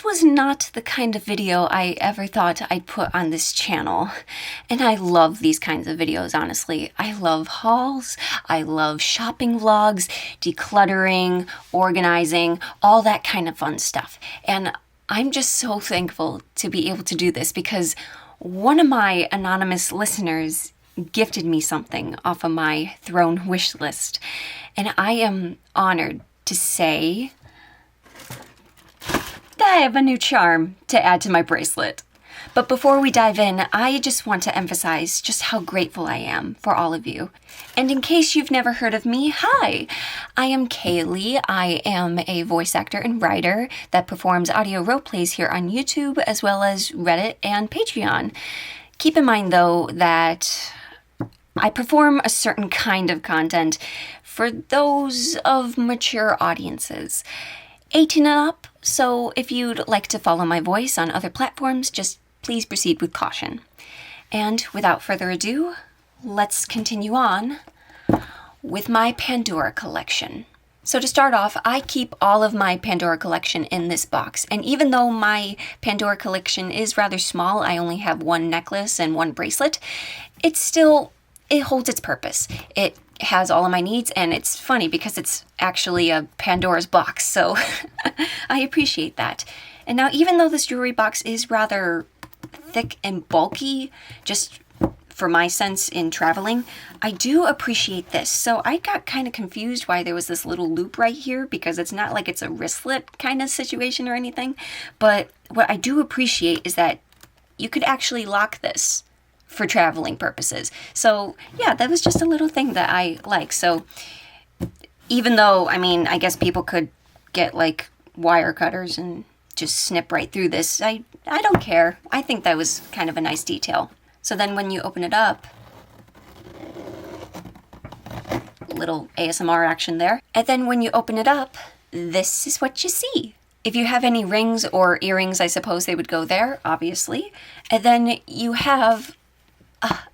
This was not the kind of video I ever thought I'd put on this channel. And I love these kinds of videos, honestly. I love hauls, I love shopping vlogs, decluttering, organizing, all that kind of fun stuff. And I'm just so thankful to be able to do this because one of my anonymous listeners gifted me something off of my throne wish list. And I am honored to say that I have a new charm to add to my bracelet. But before we dive in, I just want to emphasize just how grateful I am for all of you. And in case you've never heard of me, hi! I am Kaylee. I am a voice actor and writer that performs audio roleplays here on YouTube as well as Reddit and Patreon. Keep in mind though that I perform a certain kind of content for those of mature audiences. 18 and up, so if you'd like to follow my voice on other platforms, just please proceed with caution. And without further ado, let's continue on with my Pandora collection. So to start off, I keep all of my Pandora collection in this box, and even though my Pandora collection is rather small, I only have one necklace and one bracelet, it holds its purpose. It has all of my needs, and it's funny because it's actually a Pandora's box, so I appreciate that. And now, even though this jewelry box is rather thick and bulky, just for my sense in traveling, I do appreciate this. So I got kind of confused why there was this little loop right here, because it's not like it's a wristlet kind of situation or anything, but what I do appreciate is that you could actually lock this for traveling purposes. So yeah, that was just a little thing that I like. So even though, I mean, I guess people could get like wire cutters and just snip right through this, I don't care. I think that was kind of a nice detail. So then when you open it up, little ASMR action there. And then when you open it up, this is what you see. If you have any rings or earrings, I suppose they would go there, obviously. And then you have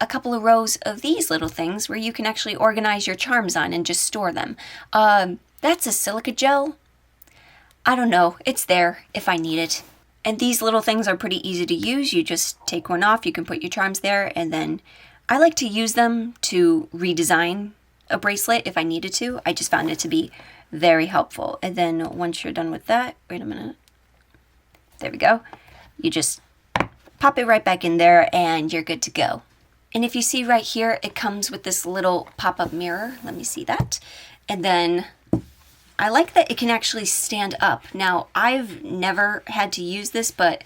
a couple of rows of these little things where you can actually organize your charms on and just store them. That's a silica gel. I don't know, it's there if I need it. And these little things are pretty easy to use. You just take one off, you can put your charms there, and then I like to use them to redesign a bracelet if I needed to. I just found it to be very helpful. And then once you're done with that, wait a minute. There we go. You just pop it right back in there and you're good to go. And if you see right here, it comes with this little pop-up mirror. Let me see that. And then I like that it can actually stand up. Now, I've never had to use this, but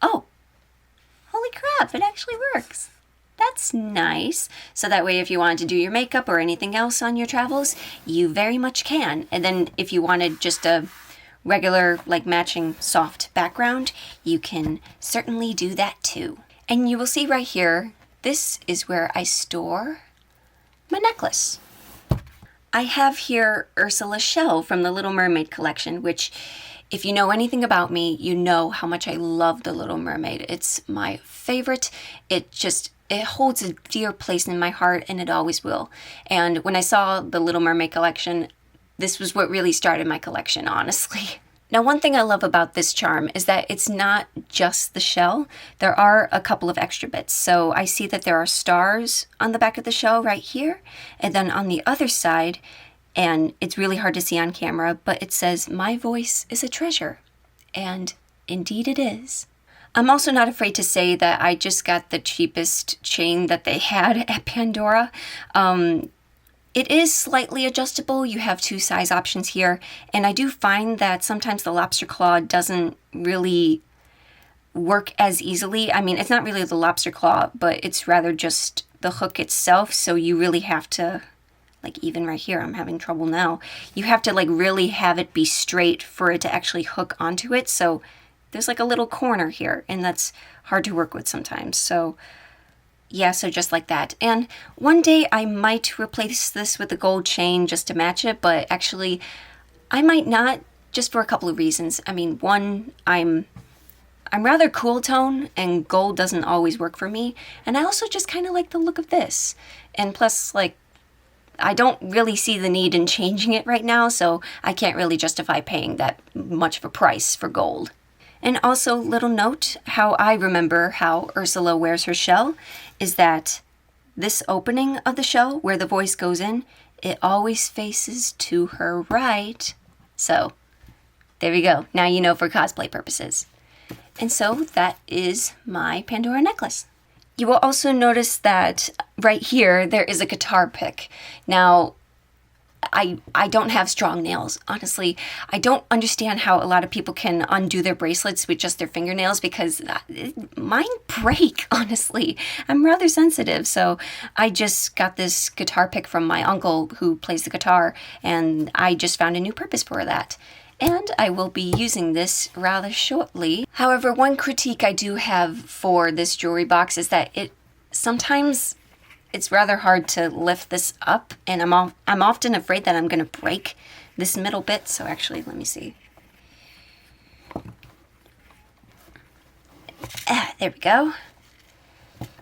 oh, holy crap, it actually works. That's nice. So that way if you wanted to do your makeup or anything else on your travels, you very much can. And then if you wanted just a regular, like matching soft background, you can certainly do that too. And you will see right here, this is where I store my necklace. I have here Ursula's shell from the Little Mermaid collection, which if you know anything about me, you know how much I love the Little Mermaid. It's my favorite. It holds a dear place in my heart, and it always will. And when I saw the Little Mermaid collection, this was what really started my collection, honestly. Now, one thing I love about this charm is that it's not just the shell. There are a couple of extra bits. So I see that there are stars on the back of the shell right here. And then on the other side, and it's really hard to see on camera, but it says, "My voice is a treasure." And indeed it is. I'm also not afraid to say that I just got the cheapest chain that they had at Pandora. It is slightly adjustable. You have 2 size options here, and I do find that sometimes the lobster claw doesn't really work as easily. I mean, it's not really the lobster claw, but it's rather just the hook itself, so you really have to, like even right here, I'm having trouble now. You have to like really have it be straight for it to actually hook onto it, so there's like a little corner here, and that's hard to work with sometimes. So yeah, so just like that. And one day I might replace this with a gold chain just to match it, but actually I might not, just for a couple of reasons. I mean, one, I'm rather cool tone, and gold doesn't always work for me. And I also just kind of like the look of this. And plus, like, I don't really see the need in changing it right now, so I can't really justify paying that much of a price for gold. And also, little note, how I remember how Ursula wears her shell is that this opening of the shell where the voice goes in, it always faces to her right. So there we go. Now you know for cosplay purposes. And so that is my Pandora necklace. You will also notice that right here, there is a guitar pick. Now, I don't have strong nails. Honestly, I don't understand how a lot of people can undo their bracelets with just their fingernails because mine break, honestly. I'm rather sensitive, so I just got this guitar pick from my uncle who plays the guitar, and I just found a new purpose for that. And I will be using this rather shortly. However, one critique I do have for this jewelry box is that sometimes it's rather hard to lift this up, and I'm often afraid that I'm going to break this middle bit. So actually, let me see. There we go.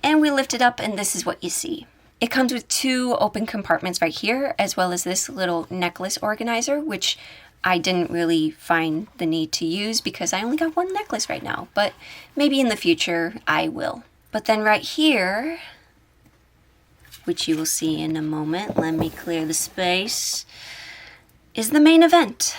And we lift it up, and this is what you see. It comes with 2 open compartments right here, as well as this little necklace organizer, which I didn't really find the need to use because I only got 1 necklace right now, but maybe in the future I will. But then right here, which you will see in a moment, let me clear the space, is the main event,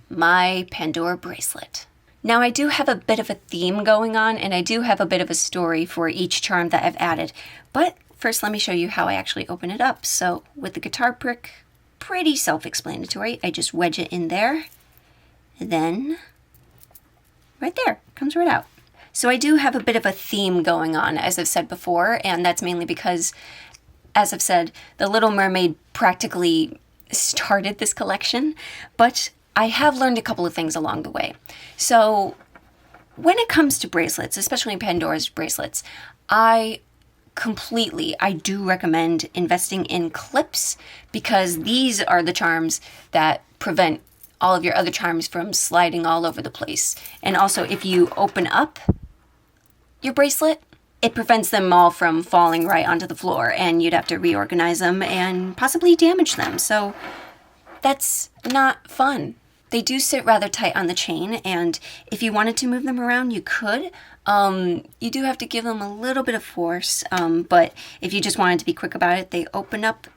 my Pandora bracelet. Now I do have a bit of a theme going on, and I do have a bit of a story for each charm that I've added, but first let me show you how I actually open it up. So with the guitar pick, pretty self-explanatory. I just wedge it in there, and then right there, comes right out. So I do have a bit of a theme going on, as I've said before, and that's mainly because, as I've said, The Little Mermaid practically started this collection, but I have learned a couple of things along the way. So when it comes to bracelets, especially Pandora's bracelets, I do recommend investing in clips because these are the charms that prevent all of your other charms from sliding all over the place. And also, if you open up your bracelet, it prevents them all from falling right onto the floor, and you'd have to reorganize them and possibly damage them. So that's not fun. They do sit rather tight on the chain, and if you wanted to move them around, you could. You do have to give them a little bit of force, but if you just wanted to be quick about it, they open up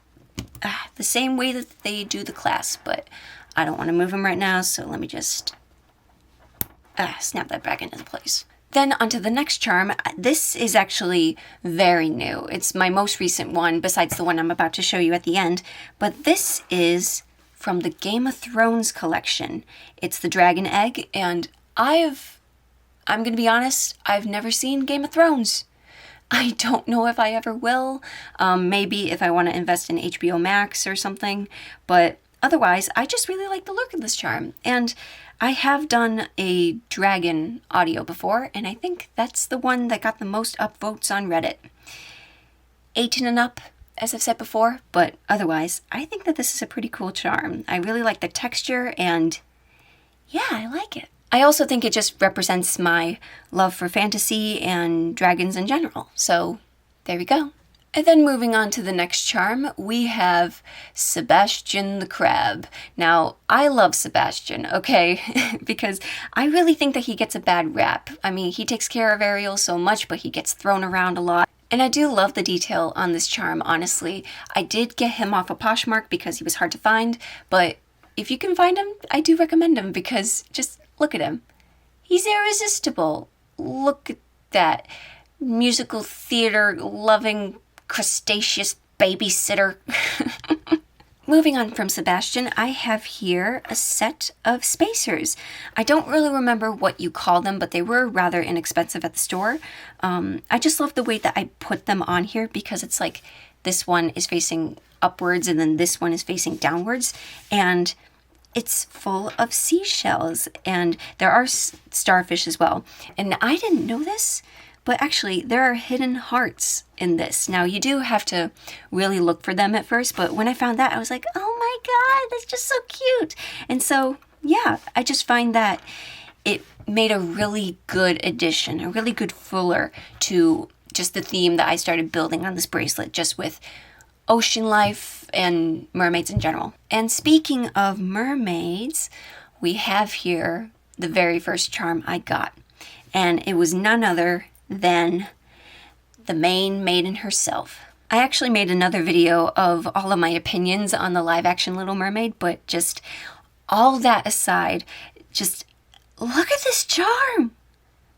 the same way that they do the clasp, but I don't want to move them right now, so let me just snap that back into place. Then onto the next charm. This is actually very new. It's my most recent one, besides the one I'm about to show you at the end, but this is from the Game of Thrones collection. It's the dragon egg, and I'm gonna be honest, I've never seen Game of Thrones. I don't know if I ever will. Maybe if I want to invest in HBO Max or something, but otherwise, I just really like the look of this charm. And I have done a dragon audio before, and I think that's the one that got the most upvotes on Reddit. 18 and up, as I've said before, but otherwise, I think that this is a pretty cool charm. I really like the texture, and yeah, I like it. I also think it just represents my love for fantasy and dragons in general, so there we go. And then moving on to the next charm, we have Sebastian the Crab. Now, I love Sebastian, okay, because I really think that he gets a bad rap. I mean, he takes care of Ariel so much, but he gets thrown around a lot. And I do love the detail on this charm, honestly. I did get him off of Poshmark because he was hard to find, but if you can find him, I do recommend him because just look at him. He's irresistible. Look at that musical theater loving crustaceous babysitter. Moving on from Sebastian, I have here a set of spacers. I don't really remember what you call them, but they were rather inexpensive at the store. I just love the way that I put them on here because it's like this one is facing upwards and then this one is facing downwards. And it's full of seashells and there are starfish as well. And I didn't know this, but actually there are hidden hearts in this. Now you do have to really look for them at first, but when I found that I was like, oh my God, that's just so cute. And so, yeah, I just find that it made a really good addition, a really good filler to just the theme that I started building on this bracelet, just with ocean life and mermaids in general. And speaking of mermaids, we have here the very first charm I got. And it was none other than the main maiden herself. I actually made another video of all of my opinions on the live action Little Mermaid, but just all that aside, just look at this charm.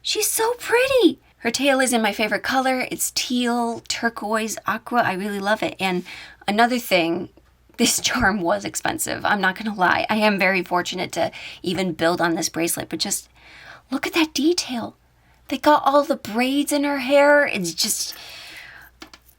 She's so pretty. Her tail is in my favorite color. It's teal, turquoise, aqua. I really love it. And another thing, this charm was expensive. I'm not gonna lie. I am very fortunate to even build on this bracelet, but just look at that detail. They got all the braids in her hair. It's just,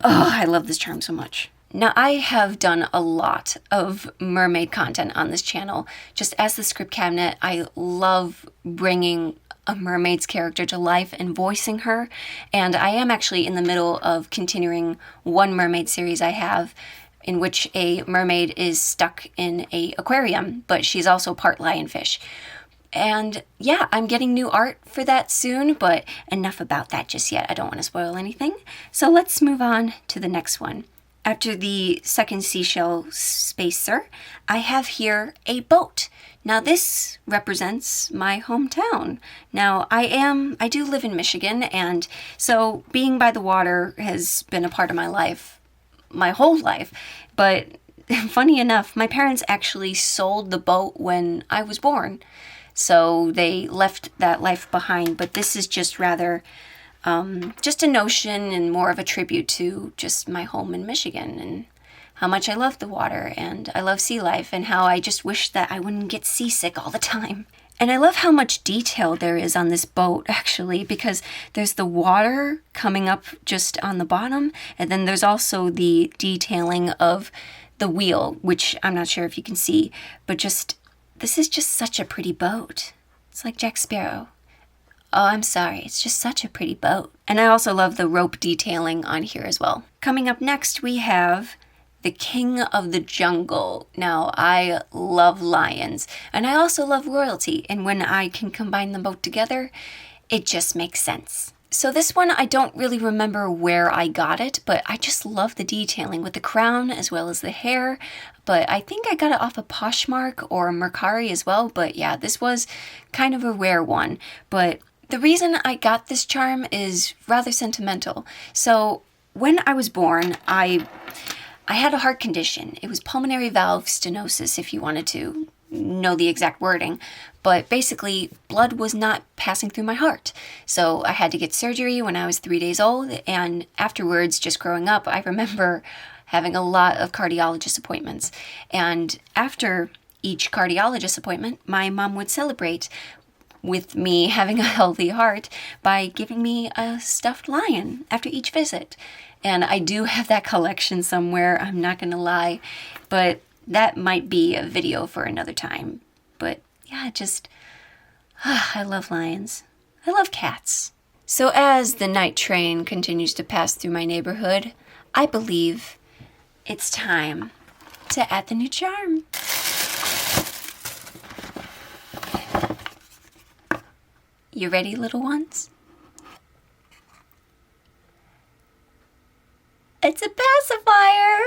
oh, I love this charm so much. Now, I have done a lot of mermaid content on this channel. Just as the Script Cabinet, I love bringing a mermaid's character to life and voicing her. And I am actually in the middle of continuing one mermaid series I have in which a mermaid is stuck in an aquarium, but she's also part lionfish. And yeah, I'm getting new art for that soon, but enough about that just yet. I don't want to spoil anything. So let's move on to the next one. After the second seashell spacer, I have here a boat. Now this represents my hometown. Now I do live in Michigan, and so being by the water has been a part of my life, my whole life. But funny enough, my parents actually sold the boat when I was born. So they left that life behind, but this is just rather just a notion and more of a tribute to just my home in Michigan and how much I love the water and I love sea life and how I just wish that I wouldn't get seasick all the time. And I love how much detail there is on this boat, actually, because there's the water coming up just on the bottom, and then there's also the detailing of the wheel, which I'm not sure if you can see, but just this is just such a pretty boat. It's like Jack Sparrow. Oh, I'm sorry. It's just such a pretty boat. And I also love the rope detailing on here as well. Coming up next, we have the King of the Jungle. Now, I love lions, and I also love royalty. And when I can combine them both together, it just makes sense. So this one, I don't really remember where I got it, but I just love the detailing with the crown as well as the hair. But I think I got it off of Poshmark or Mercari as well. But yeah, this was kind of a rare one. But the reason I got this charm is rather sentimental. So when I was born, I had a heart condition. It was pulmonary valve stenosis, if you wanted to know the exact wording. But basically, blood was not passing through my heart. So I had to get surgery when I was 3 days old. And afterwards, just growing up, I remember having a lot of cardiologist appointments. And after each cardiologist appointment, my mom would celebrate with me having a healthy heart by giving me a stuffed lion after each visit. And I do have that collection somewhere, I'm not gonna lie, but that might be a video for another time. But yeah, just, I love lions. I love cats. So as the night train continues to pass through my neighborhood, I believe it's time to add the new charm. You ready, little ones? It's a pacifier!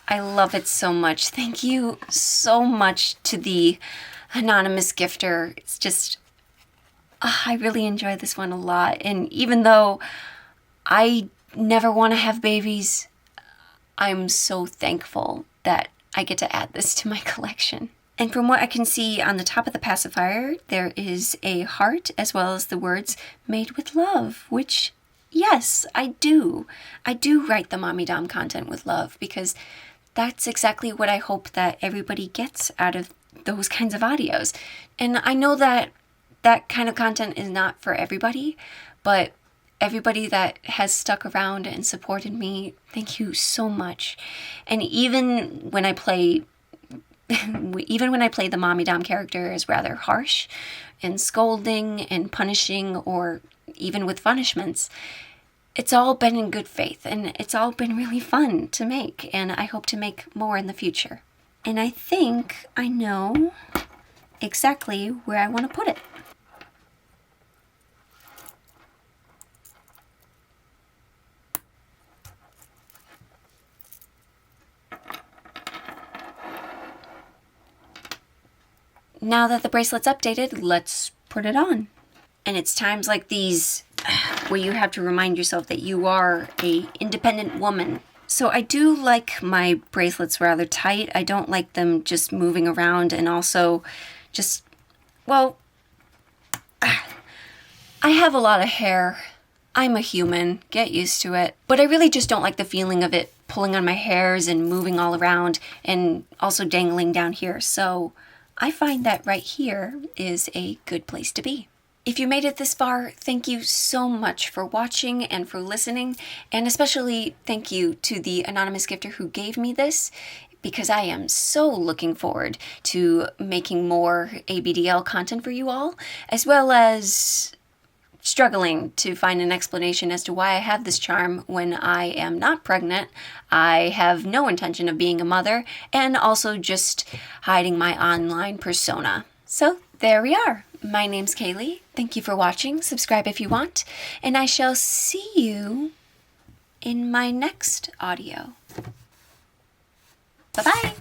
I love it so much. Thank you so much to the anonymous gifter. It's just, I really enjoy this one a lot. And even though I never want to have babies, I'm so thankful that I get to add this to my collection. And from what I can see on the top of the pacifier, there is a heart as well as the words "made with love," which, yes, I do. I do write the Mommy Dom content with love because that's exactly what I hope that everybody gets out of those kinds of audios. And I know that that kind of content is not for everybody, but everybody that has stuck around and supported me, thank you so much. And even when I play the Mommy Dom character is rather harsh and scolding and punishing, or even with punishments, it's all been in good faith and it's all been really fun to make, and I hope to make more in the future. And I think I know exactly where I want to put it. now that the bracelet's updated, let's put it on. And it's times like these where you have to remind yourself that you are an independent woman. So I do like my bracelets rather tight. I don't like them just moving around, and also just, well, I have a lot of hair. I'm a human, get used to it. But I really just don't like the feeling of it pulling on my hairs and moving all around and also dangling down here. So I find that right here is a good place to be. If you made it this far, thank you so much for watching and for listening, and especially thank you to the anonymous gifter who gave me this, because I am so looking forward to making more ABDL content for you all, as well as struggling to find an explanation as to why I have this charm when I am not pregnant, I have no intention of being a mother, and also just hiding my online persona. So there we are. My name's Kaylee. Thank you for watching. Subscribe if you want, and I shall see you in my next audio. Bye-bye.